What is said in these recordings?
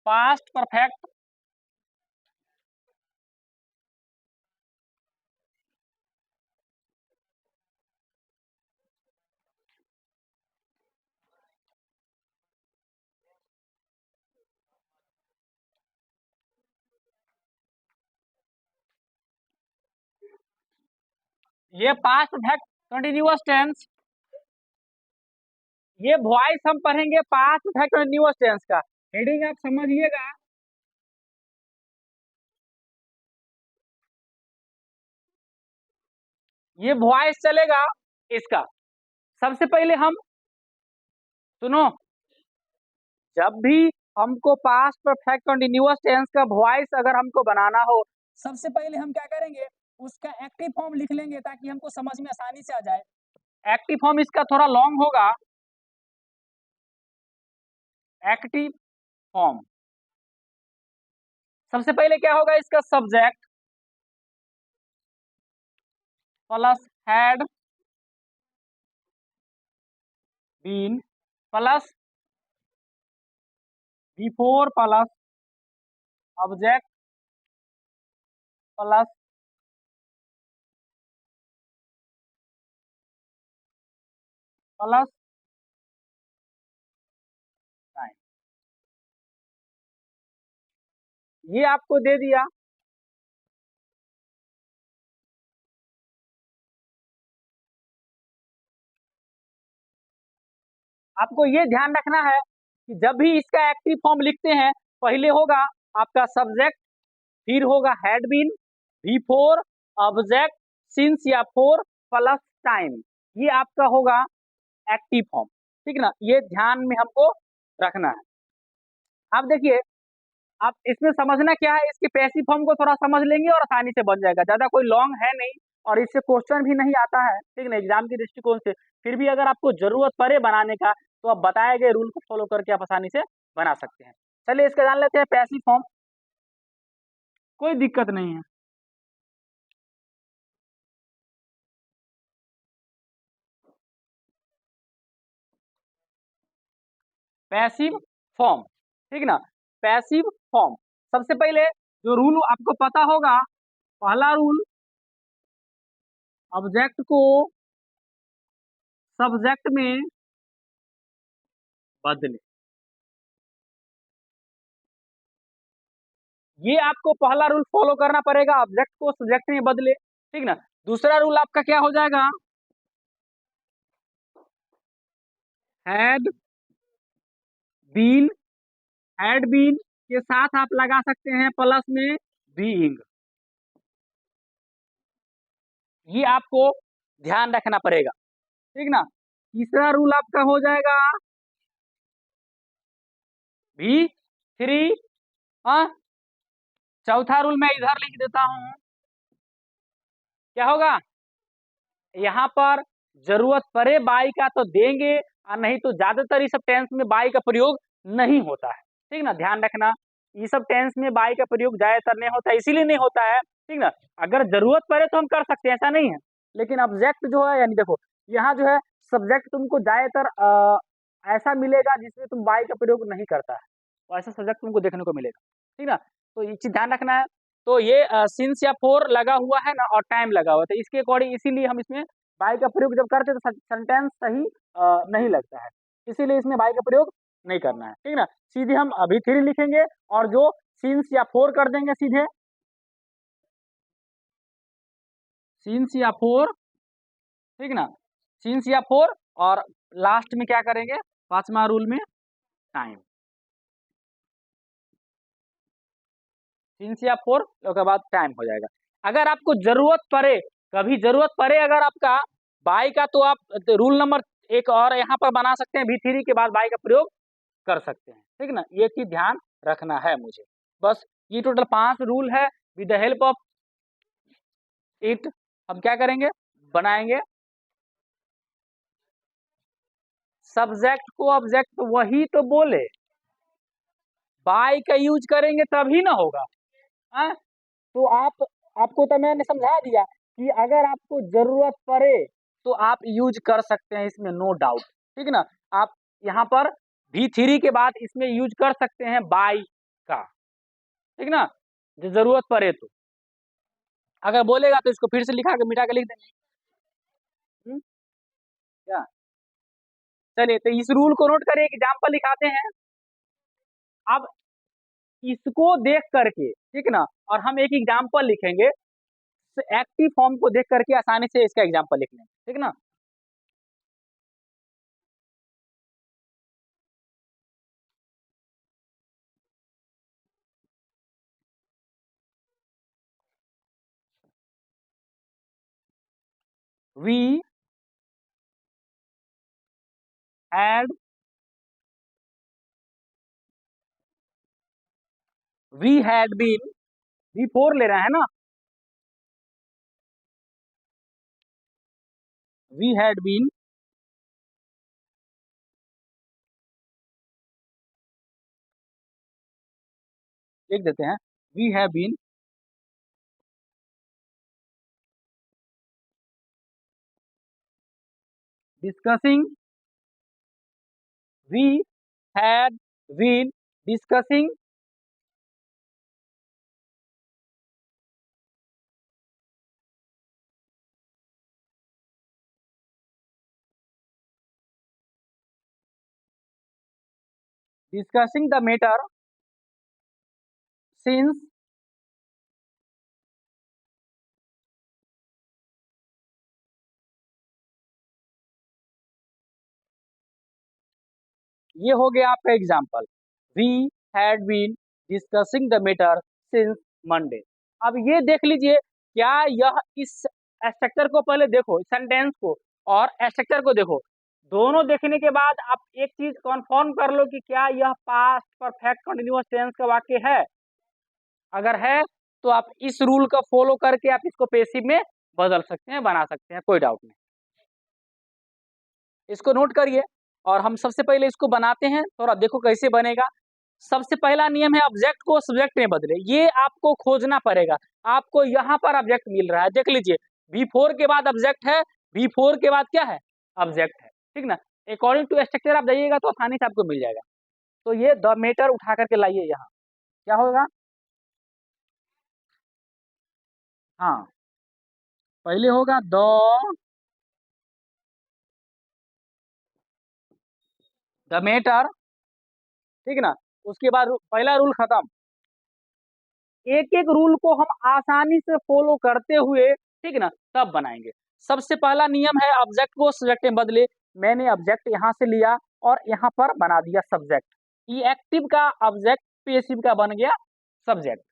Past perfect ये past perfect continuous tense, ये voice हम पढ़ेंगे पास्ट परफेक्ट कंटिन्यूअस टेंस का। हेडिंग आप समझिएगा, ये वॉइस चलेगा इसका। सबसे पहले हम सुनो, जब भी हमको पास्ट परफेक्ट कंटिन्यूअस टेंस का वॉइस अगर हमको बनाना हो, सबसे पहले हम क्या करेंगे, उसका एक्टिव फॉर्म लिख लेंगे ताकि हमको समझ में आसानी से आ जाए। एक्टिव फॉर्म इसका थोड़ा लॉन्ग होगा। एक्टिव फॉर्म सबसे पहले क्या होगा, इसका subject plus had been plus before plus object plus plus time. ये आपको दे दिया। आपको ये ध्यान रखना है कि जब भी इसका एक्टिव फॉर्म लिखते हैं, पहले होगा आपका सब्जेक्ट, फिर होगा had been, before, object, since या फोर प्लस टाइम। ये आपका होगा एक्टिव फॉर्म, ठीक ना। ये ध्यान में हमको रखना है। अब देखिए, आप इसमें समझना क्या है, इसके पैसिव फॉर्म को थोड़ा समझ लेंगे और आसानी से बन जाएगा। ज्यादा कोई लॉन्ग है नहीं और इससे क्वेश्चन भी नहीं आता है, ठीक ना, एग्जाम के दृष्टिकोण से। फिर भी अगर आपको जरूरत पड़े बनाने का, तो आप बताए गए रूल को फॉलो करके आप आसानी से बना सकते हैं। चलिए इसका जान लेते हैं पैसिव फॉर्म। कोई दिक्कत नहीं है। पैसिव फॉर्म, ठीक ना। पैसिव फॉर्म सबसे पहले जो रूल आपको पता होगा, पहला रूल, ऑब्जेक्ट को सब्जेक्ट में बदले। ये आपको पहला रूल फॉलो करना पड़ेगा, ऑब्जेक्ट को सब्जेक्ट में बदले, ठीक ना। दूसरा रूल आपका क्या हो जाएगा, हैड बीन, हैड बीन के साथ आप लगा सकते हैं प्लस में बीइंग। ये आपको ध्यान रखना पड़ेगा, ठीक ना। तीसरा रूल आपका हो जाएगा भी थ्री। हाँ, चौथा रूल मैं इधर लिख देता हूं। क्या होगा, यहाँ पर जरूरत पड़े बाई का तो देंगे, और नहीं तो ज्यादातर इस सब टेंस में बाई का प्रयोग नहीं होता है, ठीक ना। ध्यान रखना, ये सब टेंस में बाई का प्रयोग ज्यादातर नहीं होता है, इसीलिए नहीं होता है, ठीक ना। अगर जरूरत पड़े तो हम कर सकते हैं, ऐसा नहीं है। लेकिन ऑब्जेक्ट जो है, यानी देखो यहाँ जो है सब्जेक्ट तुमको ज्यादातर ऐसा मिलेगा जिसमें तुम बाई का प्रयोग नहीं करता है, तो ऐसा सब्जेक्ट तुमको देखने को मिलेगा, ठीक ना। तो ये चीज ध्यान रखना है। तो ये सिंस या फोर लगा हुआ है ना, और टाइम लगा हुआ था, इसके अकॉर्डिंग इसीलिए हम इसमें बाई का प्रयोग जब करते तो सेंटेंस सही नहीं लगता है, इसीलिए इसमें बाई का प्रयोग नहीं करना है, ठीक ना। सीधे हम अभी थ्री लिखेंगे और जो सिंस या फोर कर देंगे सीधे, सिंस या फोर, ठीक ना, सिंस या फोर। और लास्ट में क्या करेंगे, पांचवा रूल में टाइम, सिंस या फोर, उसके बाद टाइम हो जाएगा। अगर आपको जरूरत पड़े, कभी जरूरत पड़े अगर आपका बाई का, तो आप रूल नंबर एक और यहाँ पर बना सकते हैं, भी थ्री के बाद बाई का प्रयोग कर सकते हैं, ठीक ना। ये चीज ध्यान रखना है मुझे। बस ये टोटल 5 रूल है। With the help of it हम क्या करेंगे, बनाएंगे। सब्जेक्ट को ऑब्जेक्ट वही तो बोले, बाई का यूज करेंगे तभी ना होगा। हाँ, तो आपको तो मैंने समझा दिया कि अगर आपको जरूरत पड़े तो आप यूज कर सकते हैं, इसमें नो डाउट, ठीक ना। आप यहाँ पर भी थ्री के बाद इसमें यूज कर सकते हैं बाई, का, ठीक ना, जो जरूरत पड़े तो। अगर बोलेगा तो इसको फिर से लिखा के मिटा के लिख देंगे। क्या, चलिए तो इस रूल को नोट करिए, एग्जाम्पल दिखाते हैं। अब इसको देख करके, ठीक ना, और हम एक एग्जाम्पल लिखेंगे, एक्टिव फॉर्म को देख करके आसानी से इसका एग्जाम्पल लिख लेंगे, ठीक ना। We had we had been, before ले रहा है ना, we had been लिख देते हैं, we have been discussing, we had been discussing the matter since ये हो गया आपका example, we had been discussing the matter since Monday. अब ये देख लीजिए, क्या यह इस स्ट्रक्चर को पहले देखो, सेंटेंस को और स्ट्रक्चर को देखो, दोनों देखने के बाद आप एक चीज कंफर्म कर लो कि क्या यह पास्ट परफेक्ट कंटिन्यूअस टेंस का वाक्य है। अगर है तो आप इस रूल का फॉलो करके आप इसको पैसिव में बदल सकते हैं, बना सकते हैं, कोई डाउट नहीं। इसको नोट करिए और हम सबसे पहले इसको बनाते हैं, थोड़ा देखो कैसे बनेगा। सबसे पहला नियम है ऑब्जेक्ट को सब्जेक्ट में बदले, ये आपको खोजना पड़ेगा। आपको यहाँ पर ऑब्जेक्ट मिल रहा है, देख लीजिए, V4 के बाद ऑब्जेक्ट है, V4 के बाद क्या है, ऑब्जेक्ट है, ठीक ना। अकॉर्डिंग टू स्ट्रक्चर आप जाइएगा तो आसानी से आपको मिल जाएगा। तो ये द मैटर उठा करके लाइए, यहाँ क्या होगा, हाँ पहले होगा द मैटर, ठीक ना, उसके बाद पहला रूल खत्म। एक एक रूल को हम आसानी से फॉलो करते हुए, ठीक ना, तब बनाएंगे। सबसे पहला नियम है ऑब्जेक्ट को सब्जेक्ट में बदले, मैंने ऑब्जेक्ट यहाँ से लिया और यहाँ पर बना दिया सब्जेक्ट, ये एक्टिव का ऑब्जेक्ट पैसिव का बन गया सब्जेक्ट।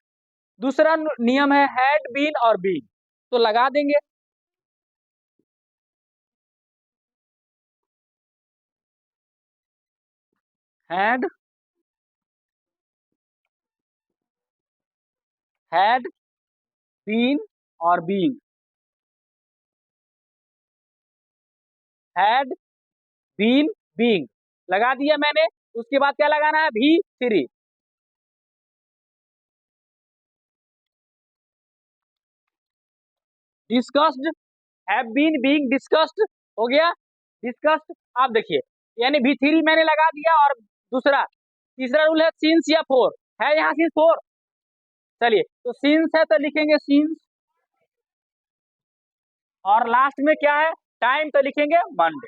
दूसरा नियम है हैड बीन और बीन, तो लगा देंगे, हैड हैड बीन और बीइंग, हैड बीन बीइंग लगा दिया मैंने। उसके बाद क्या लगाना है, V3, discussed, have been being discussed हो गया, डिस्कस्ड। आप देखिए, यानी V3 मैंने लगा दिया, और दूसरा तीसरा रूल है सिंस या फोर, है यहाँ सिंस फोर, चलिए तो सिंस है तो लिखेंगे सिंस, और लास्ट में क्या है, टाइम, तो लिखेंगे मंडे।